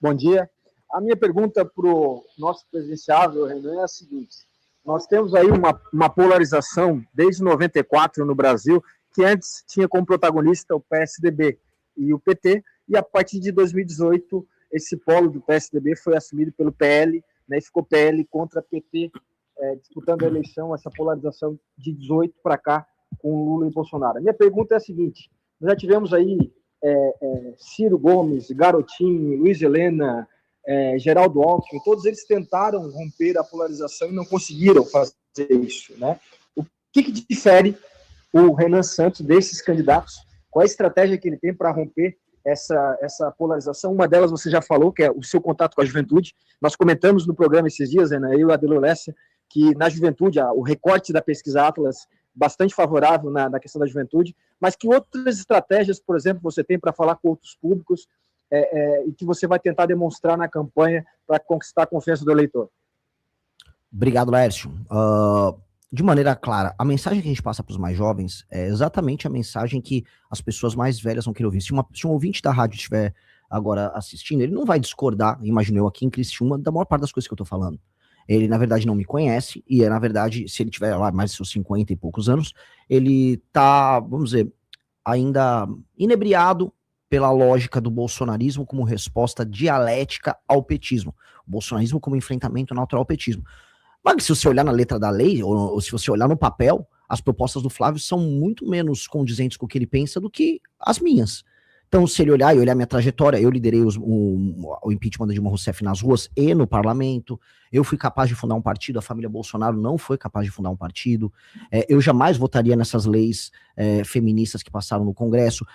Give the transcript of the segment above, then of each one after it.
Bom dia. A minha pergunta para o nosso presidenciável, Renan, é a seguinte. Nós temos aí uma polarização desde 94 no Brasil, que antes tinha como protagonista o PSDB e o PT, e a partir de 2018, esse polo do PSDB foi assumido pelo PL, né, e ficou PL contra PT, disputando a eleição, essa polarização de 18 para cá, com Lula e Bolsonaro. A minha pergunta é a seguinte, nós já tivemos aí Ciro Gomes, Garotinho, Luiz Helena, Geraldo Alckmin, todos eles tentaram romper a polarização e não conseguiram fazer isso, né? O que difere o Renan Santos desses candidatos? Qual a estratégia que ele tem para romper essa polarização? Uma delas você já falou, que é o seu contato com a juventude. Nós comentamos no programa esses dias, Renan, eu e a Adelo Lessa, que na juventude, o recorte da pesquisa Atlas bastante favorável na questão da juventude, mas que outras estratégias, por exemplo, você tem para falar com outros públicos e que você vai tentar demonstrar na campanha para conquistar a confiança do eleitor? Obrigado, Laércio. De maneira clara, a mensagem que a gente passa para os mais jovens é exatamente a mensagem que as pessoas mais velhas vão querer ouvir. Se um ouvinte da rádio estiver agora assistindo, ele não vai discordar, imagino eu aqui em Criciúma, da maior parte das coisas que eu estou falando. Ele, na verdade, não me conhece, e, na verdade, se ele tiver lá mais de seus 50 e poucos anos, ele tá, vamos dizer, ainda inebriado pela lógica do bolsonarismo como resposta dialética ao petismo. O bolsonarismo como enfrentamento natural ao petismo. Mas se você olhar na letra da lei, ou se você olhar no papel, as propostas do Flávio são muito menos condizentes com o que ele pensa do que as minhas. Então, se ele olhar minha trajetória, eu liderei o impeachment da Dilma Rousseff nas ruas e no parlamento, eu fui capaz de fundar um partido, a família Bolsonaro não foi capaz de fundar um partido, eu jamais votaria nessas leis feministas que passaram no Congresso,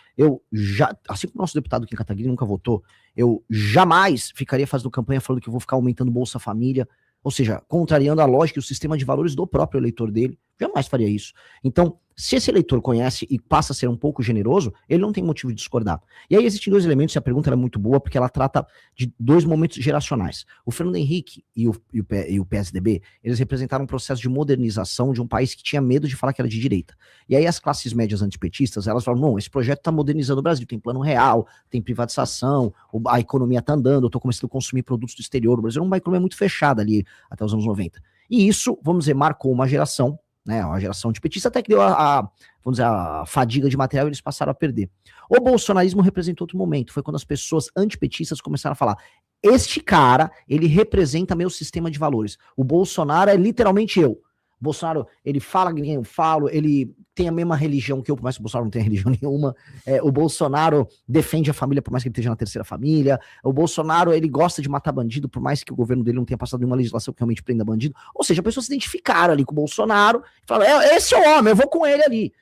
assim como o nosso deputado Kim Kataguiri nunca votou, eu jamais ficaria fazendo campanha falando que eu vou ficar aumentando Bolsa Família, ou seja, contrariando a lógica e o sistema de valores do próprio eleitor dele, jamais faria isso. Então, se esse eleitor conhece e passa a ser um pouco generoso, ele não tem motivo de discordar. E aí existem dois elementos, e a pergunta é muito boa, porque ela trata de dois momentos geracionais. O Fernando Henrique e o PSDB, eles representaram um processo de modernização de um país que tinha medo de falar que era de direita. E aí as classes médias antipetistas, elas falam, não, esse projeto está modernizando o Brasil, tem plano real, tem privatização, a economia está andando, eu estou começando a consumir produtos do exterior, o Brasil é uma economia muito fechada ali até os anos 90. E isso, vamos dizer, marcou uma geração, né, uma geração antipetista, até que deu vamos dizer, a fadiga de material e eles passaram a perder. O bolsonarismo representou outro momento, foi quando as pessoas antipetistas começaram a falar, este cara, ele representa meu sistema de valores, o Bolsonaro é literalmente eu. O Bolsonaro, ele fala que nem eu falo, ele tem a mesma religião que eu, por mais que o Bolsonaro não tenha religião nenhuma, o Bolsonaro defende a família, por mais que ele esteja na terceira família, o Bolsonaro, ele gosta de matar bandido, por mais que o governo dele não tenha passado nenhuma legislação que realmente prenda bandido, ou seja, as pessoas se identificaram ali com o Bolsonaro, e falaram, esse é o homem, eu vou com ele ali,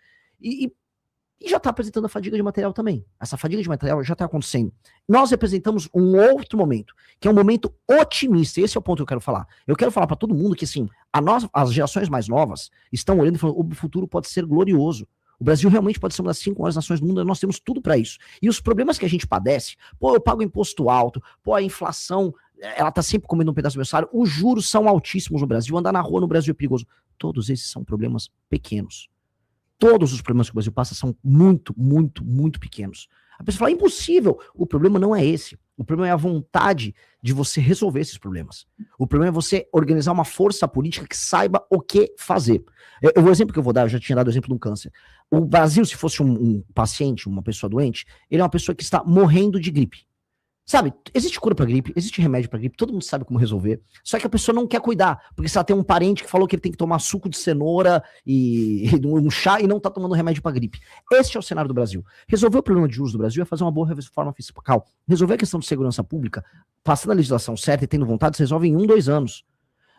e já está apresentando a fadiga de material também. Essa fadiga de material já está acontecendo. Nós representamos um outro momento, que é um momento otimista. Esse é o ponto que eu quero falar. Eu quero falar para todo mundo que, assim, as gerações mais novas estão olhando e falando, o futuro pode ser glorioso. O Brasil realmente pode ser uma das 5 maiores nações do mundo, e nós temos tudo para isso. E os problemas que a gente padece, eu pago imposto alto, a inflação, ela está sempre comendo um pedaço do meu salário, os juros são altíssimos no Brasil, andar na rua no Brasil é perigoso. Todos esses são problemas pequenos. Todos os problemas que o Brasil passa são muito, muito, muito pequenos. A pessoa fala, é impossível. O problema não é esse. O problema é a vontade de você resolver esses problemas. O problema é você organizar uma força política que saiba o que fazer. O exemplo que eu vou dar, eu já tinha dado o exemplo do câncer. O Brasil, se fosse um paciente, uma pessoa doente, ele é uma pessoa que está morrendo de gripe. Sabe, existe cura pra gripe, existe remédio pra gripe, todo mundo sabe como resolver, só que a pessoa não quer cuidar, porque se ela tem um parente que falou que ele tem que tomar suco de cenoura e um chá e não tá tomando remédio pra gripe. Esse é o cenário do Brasil. Resolver o problema de juros do Brasil é fazer uma boa reforma fiscal. Resolver a questão de segurança pública, passando a legislação certa e tendo vontade, se resolve em 1, 2 anos.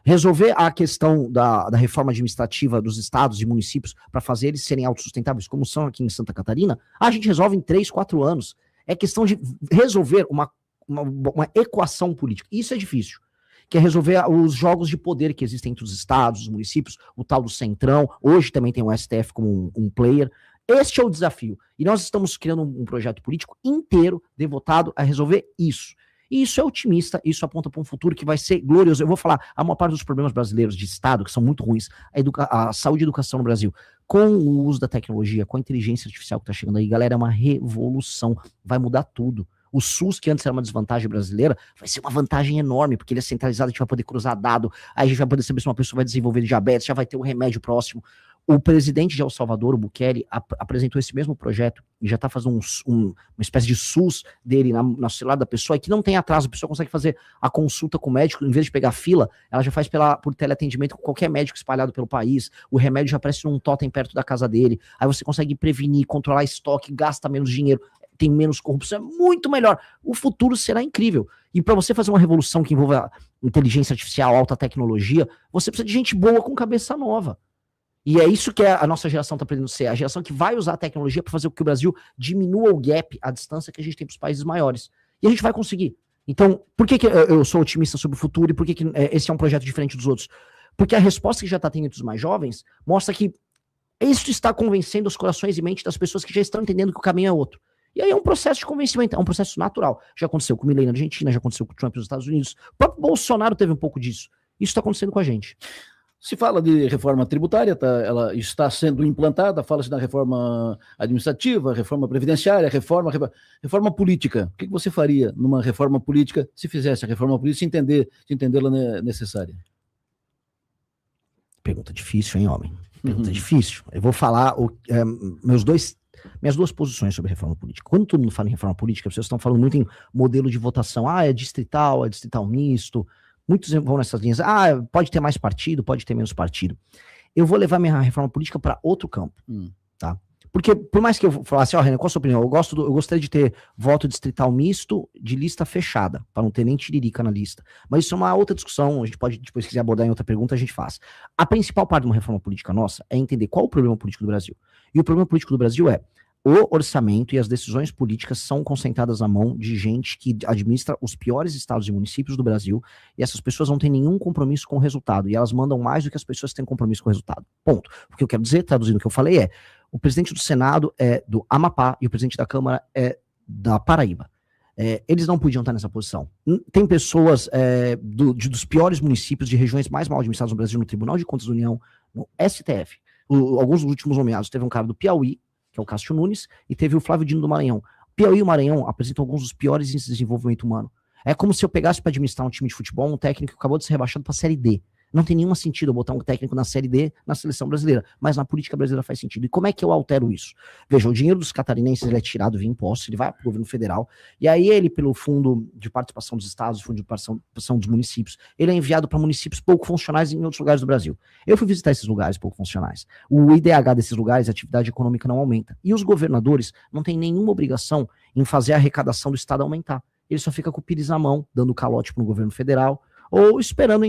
Resolver a questão da reforma administrativa dos estados e municípios para fazer eles serem autossustentáveis, como são aqui em Santa Catarina, a gente resolve em 3, 4 anos. É questão de resolver uma equação política. Isso é difícil. Que é resolver os jogos de poder que existem entre os estados, os municípios, o tal do Centrão. Hoje também tem o STF como um player. Este é o desafio. E nós estamos criando um projeto político inteiro devotado a resolver isso. E isso é otimista, isso aponta para um futuro que vai ser glorioso. Eu vou falar, a maior parte dos problemas brasileiros de Estado, que são muito ruins, a saúde e a educação no Brasil, com o uso da tecnologia, com a inteligência artificial que está chegando aí, galera, é uma revolução, vai mudar tudo. O SUS, que antes era uma desvantagem brasileira, vai ser uma vantagem enorme, porque ele é centralizado, a gente vai poder cruzar dado, aí a gente vai poder saber se uma pessoa vai desenvolver diabetes, já vai ter um remédio próximo. O presidente de El Salvador, o Bukele, apresentou esse mesmo projeto e já está fazendo uma espécie de SUS dele no celular da pessoa, e que não tem atraso, a pessoa consegue fazer a consulta com o médico, em vez de pegar fila, ela já faz por teleatendimento com qualquer médico espalhado pelo país, o remédio já aparece num totem perto da casa dele, aí você consegue prevenir, controlar estoque, gasta menos dinheiro, tem menos corrupção, é muito melhor. O futuro será incrível. E para você fazer uma revolução que envolva inteligência artificial, alta tecnologia, você precisa de gente boa com cabeça nova. E é isso que a nossa geração está aprendendo a ser, a geração que vai usar a tecnologia para fazer com que o Brasil diminua o gap, a distância que a gente tem para os países maiores. E a gente vai conseguir. Então, por que eu sou otimista sobre o futuro e por que esse é um projeto diferente dos outros? Porque a resposta que já está tendo entre os mais jovens mostra que isso está convencendo os corações e mentes das pessoas que já estão entendendo que o caminho é outro. E aí é um processo de convencimento, é um processo natural. Já aconteceu com o Milei na Argentina, já aconteceu com o Trump nos Estados Unidos. O próprio Bolsonaro teve um pouco disso. Isso está acontecendo com a gente. Se fala de reforma tributária, ela está sendo implantada, fala-se da reforma administrativa, reforma previdenciária, reforma política. O que você faria numa reforma política se fizesse a reforma política, se entendê-la necessária? Pergunta difícil, hein, homem? Pergunta difícil. Eu vou falar minhas duas posições sobre reforma política. Quando todo mundo fala em reforma política, vocês estão falando muito em modelo de votação. É distrital misto. Muitos vão nessas linhas. Pode ter mais partido, pode ter menos partido. Eu vou levar minha reforma política para outro campo, tá? Porque, por mais que eu falasse, Renan, qual a sua opinião? Eu gostaria de ter voto distrital misto de lista fechada, para não ter nem tiririca na lista. Mas isso é uma outra discussão, a gente pode, depois, se quiser abordar em outra pergunta, a gente faz. A principal parte de uma reforma política nossa é entender qual o problema político do Brasil. E o problema político do Brasil é o orçamento e as decisões políticas são concentradas na mão de gente que administra os piores estados e municípios do Brasil, e essas pessoas não têm nenhum compromisso com o resultado, e elas mandam mais do que as pessoas que têm compromisso com o resultado. Ponto. O que eu quero dizer, traduzindo o que eu falei, o presidente do Senado é do Amapá e o presidente da Câmara é da Paraíba. Eles não podiam estar nessa posição. Tem pessoas dos piores municípios, de regiões mais mal administradas no Brasil, no Tribunal de Contas da União, no STF. Alguns dos últimos nomeados, teve um cara do Piauí, que é o Cássio Nunes, e teve o Flávio Dino do Maranhão. Piauí e o Maranhão apresentam alguns dos piores índices de desenvolvimento humano. É como se eu pegasse para administrar um time de futebol, um técnico que acabou de ser rebaixado para a Série D. Não tem nenhum sentido eu botar um técnico na Série D na seleção brasileira, mas na política brasileira faz sentido. E como é que eu altero isso? Veja, o dinheiro dos catarinenses ele é tirado via impostos, ele vai para o governo federal, e aí ele, pelo fundo de participação dos estados, fundo de participação dos municípios, ele é enviado para municípios pouco funcionais em outros lugares do Brasil. Eu fui visitar esses lugares pouco funcionais. O IDH desses lugares, a atividade econômica não aumenta. E os governadores não têm nenhuma obrigação em fazer a arrecadação do estado aumentar. Ele só fica com o pires na mão, dando calote para o governo federal, ou esperando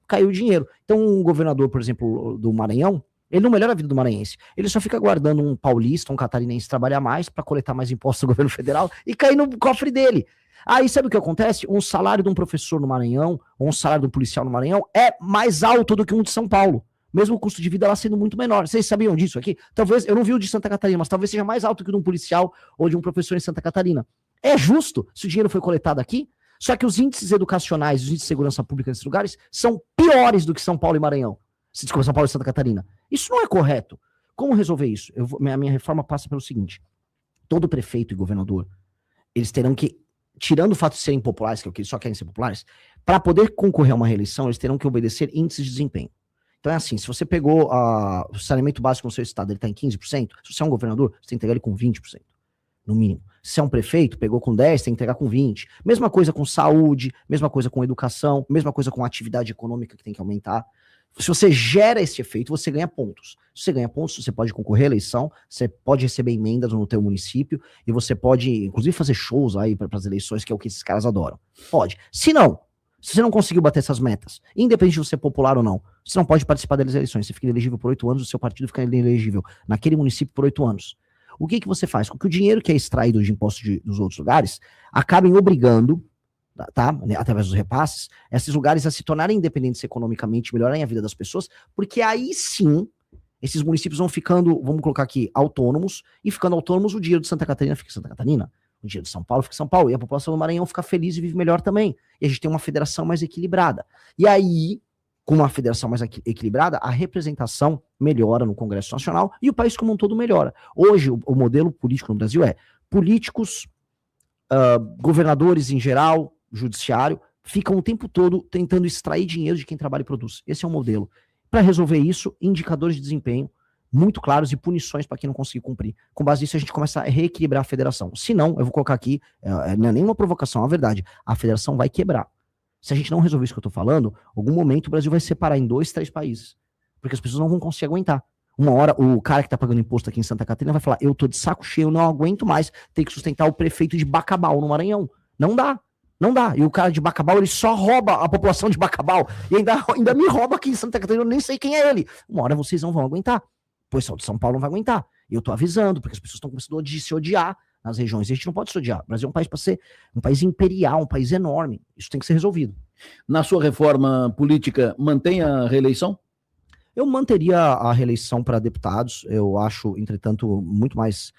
cair o dinheiro. Então, um governador, por exemplo, do Maranhão, ele não melhora a vida do maranhense. Ele só fica aguardando um paulista, um catarinense trabalhar mais para coletar mais impostos do governo federal e cair no cofre dele. Aí sabe o que acontece? Um salário de um professor no Maranhão, ou um salário de um policial no Maranhão, é mais alto do que um de São Paulo. Mesmo o custo de vida lá sendo muito menor. Vocês sabiam disso aqui? Talvez, eu não vi o de Santa Catarina, mas talvez seja mais alto que o de um policial ou de um professor em Santa Catarina. É justo se o dinheiro foi coletado aqui? Só que os índices educacionais, os índices de segurança pública nesses lugares são piores do que São Paulo e Maranhão. Desculpa, São Paulo e Santa Catarina. Isso não é correto. Como resolver isso? Minha reforma passa pelo seguinte. Todo prefeito e governador, eles terão que, tirando o fato de serem populares, que é o que eles só querem ser populares, para poder concorrer a uma reeleição, eles terão que obedecer índices de desempenho. Então é assim, se você pegou o saneamento básico no seu estado, ele está em 15%, se você é um governador, você tem que entregar ele com 20%, no mínimo. Se é um prefeito, pegou com 10, tem que entregar com 20. Mesma coisa com saúde, mesma coisa com educação, mesma coisa com atividade econômica que tem que aumentar. Se você gera esse efeito, você ganha pontos. Se você ganha pontos, você pode concorrer à eleição, você pode receber emendas no teu município, e você pode, inclusive, fazer shows aí para as eleições, que é o que esses caras adoram. Pode. Se você não conseguiu bater essas metas, independente de você ser popular ou não, você não pode participar das eleições. Você fica inelegível por 8 anos, o seu partido fica inelegível naquele município por 8 anos. O que você faz? Com que o dinheiro que é extraído de impostos dos outros lugares acabem obrigando, tá, através dos repasses, esses lugares a se tornarem independentes economicamente, melhorarem a vida das pessoas, porque aí sim, esses municípios vão ficando, vamos colocar aqui, autônomos, e ficando autônomos, o dinheiro de Santa Catarina fica em Santa Catarina, o dinheiro de São Paulo fica em São Paulo, e a população do Maranhão fica feliz e vive melhor também. E a gente tem uma federação mais equilibrada. E aí, com uma federação mais equilibrada, a representação melhora no Congresso Nacional e o país como um todo melhora. Hoje, o modelo político no Brasil é políticos governadores em geral, judiciário, ficam o tempo todo tentando extrair dinheiro de quem trabalha e produz. Esse é o modelo. Para resolver isso, indicadores de desempenho muito claros e punições para quem não conseguir cumprir. Com base nisso, a gente começa a reequilibrar a federação. Se não, eu vou colocar aqui, não é nenhuma provocação, é a verdade, a federação vai quebrar. Se a gente não resolver isso que eu estou falando, algum momento o Brasil vai separar em 2, 3 países. Porque as pessoas não vão conseguir aguentar. Uma hora, o cara que tá pagando imposto aqui em Santa Catarina vai falar, eu tô de saco cheio, não aguento mais ter que sustentar o prefeito de Bacabal, no Maranhão. Não dá. Não dá. E o cara de Bacabal, ele só rouba a população de Bacabal. E ainda me rouba aqui em Santa Catarina, eu nem sei quem é ele. Uma hora vocês não vão aguentar. O pessoal de São Paulo não vai aguentar. E eu tô avisando, porque as pessoas estão começando a se odiar nas regiões. E a gente não pode se odiar. O Brasil é um país para ser um país imperial, um país enorme. Isso tem que ser resolvido. Na sua reforma política, mantém a reeleição? Eu manteria a reeleição para deputados. Eu acho, entretanto, muito mais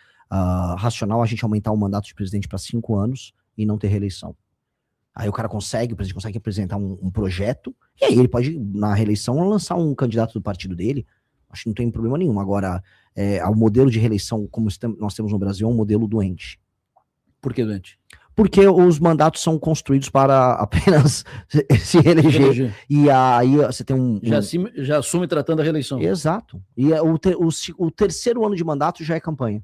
racional a gente aumentar o mandato de presidente para 5 anos e não ter reeleição. Aí o presidente consegue apresentar um projeto, e aí ele pode, na reeleição, lançar um candidato do partido dele. Acho que não tem problema nenhum. Agora, o modelo de reeleição, como nós temos no Brasil, é um modelo doente. Por que doente? Porque os mandatos são construídos para apenas se reeleger. E aí você tem Já assume tratando a reeleição. Exato. E o terceiro ano de mandato já é campanha.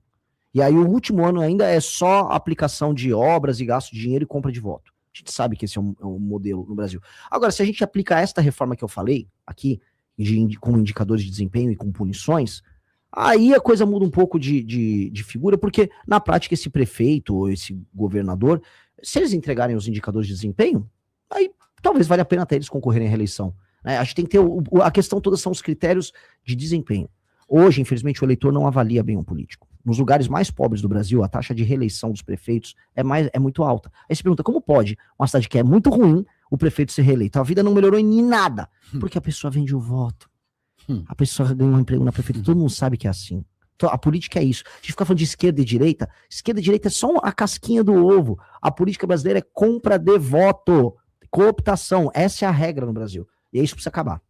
E aí o último ano ainda é só aplicação de obras e gasto de dinheiro e compra de voto. A gente sabe que esse é um modelo no Brasil. Agora, se a gente aplica esta reforma que eu falei aqui, com indicadores de desempenho e com punições, aí a coisa muda um pouco de figura, porque na prática esse prefeito ou esse governador, se eles entregarem os indicadores de desempenho, aí talvez valha a pena até eles concorrerem à reeleição. Né? A gente tem que ter, a questão toda são os critérios de desempenho. Hoje, infelizmente, o eleitor não avalia bem um político. Nos lugares mais pobres do Brasil, a taxa de reeleição dos prefeitos é muito alta. Aí você pergunta, como pode uma cidade que é muito ruim, o prefeito ser reeleito? A vida não melhorou em nada, porque a pessoa vende o voto. A pessoa ganha um emprego na prefeitura, todo mundo sabe que é assim. Então, a política é isso. A gente fica falando de esquerda e direita é só a casquinha do ovo. A política brasileira é compra de voto, cooptação. Essa é a regra no Brasil. E é isso que precisa acabar.